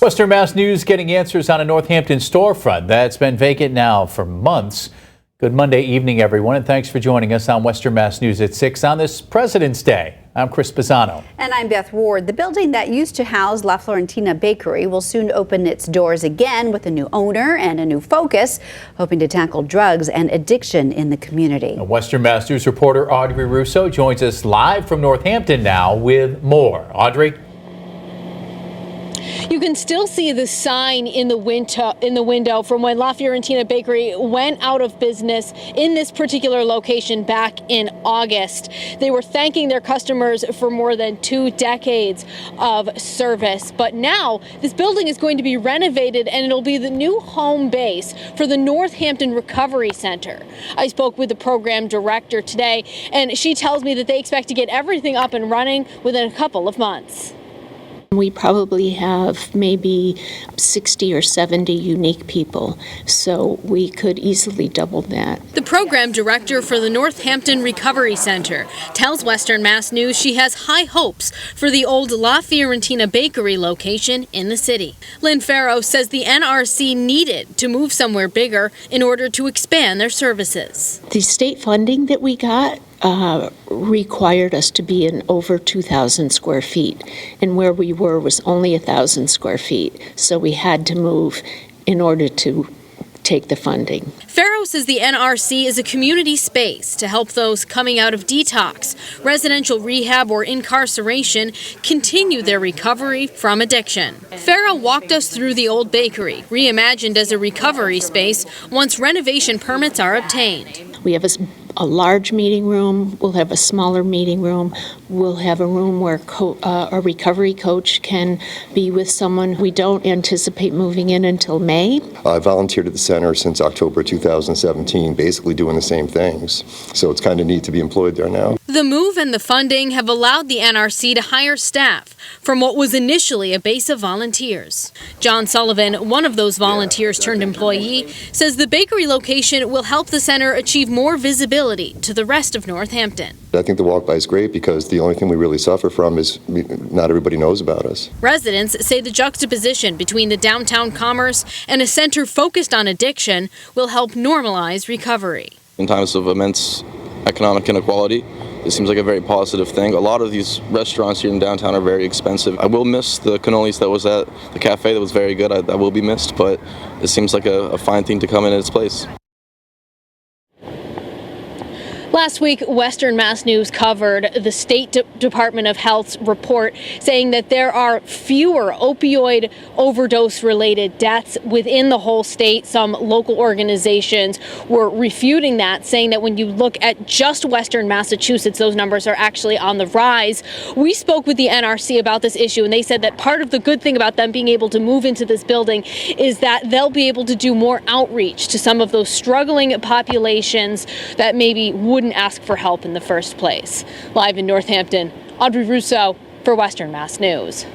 Western Mass News getting answers on a Northampton storefront that's been vacant now for months. Good Monday evening, everyone, and thanks for joining us on Western Mass News at 6 on this President's Day. I'm Chris Pisano. And I'm Beth Ward. The building that used to house La Fiorentina Bakery will soon open its doors again with a new owner and a new focus, hoping to tackle drugs and addiction in the community. Western Mass News reporter Audrey Russo joins us live from Northampton now with more. Audrey? You can still see the sign in the window from when La Fiorentina Bakery went out of business in this particular location back in August. They were thanking their customers for more than 2 decades of service. But now this building is going to be renovated and it'll be the new home base for the Northampton Recovery Center. I spoke with the program director today, and she tells me that they expect to get everything up and running within a couple of months. We probably have maybe 60 or 70 unique people, so we could easily double that. The program director for the Northampton Recovery Center tells Western Mass News she has high hopes for the old La Fiorentina Bakery location in the city. Lynn Farrow says the NRC needed to move somewhere bigger in order to expand their services. The state funding that we got required us to be in over 2,000 square feet, and where we were was only 1,000 square feet, so we had to move in order to take the funding. Farrow says the NRC is a community space to help those coming out of detox, residential rehab, or incarceration continue their recovery from addiction. Farrow walked us through the old bakery, reimagined as a recovery space once renovation permits are obtained. We have a large meeting room, we'll have a smaller meeting room, we'll have a room where a recovery coach can be with someone. We don't anticipate moving in until May. I volunteered at the center since October 2017, basically doing the same things. So it's kind of neat to be employed there now. The move and the funding have allowed the NRC to hire staff from what was initially a base of volunteers. John Sullivan, one of those volunteers turned employee, says the bakery location will help the center achieve more visibility to the rest of Northampton. I think the walk by is great because the only thing we really suffer from is not everybody knows about us. Residents say the juxtaposition between the downtown commerce and a center focused on addiction will help normalize recovery. In times of immense economic inequality, it seems like a very positive thing. A lot of these restaurants here in downtown are very expensive. I will miss the cannolis that was at the cafe that was very good. I will be missed, but it seems like a fine thing to come in its place. Last week, Western Mass News covered the State Department of Health's report saying that there are fewer opioid overdose-related deaths within the whole state. Some local organizations were refuting that, saying that when you look at just Western Massachusetts, those numbers are actually on the rise. We spoke with the NRC about this issue, and they said that part of the good thing about them being able to move into this building is that they'll be able to do more outreach to some of those struggling populations that maybe wouldn't ask for help in the first place. Live in Northampton, Audrey Russo for Western Mass News.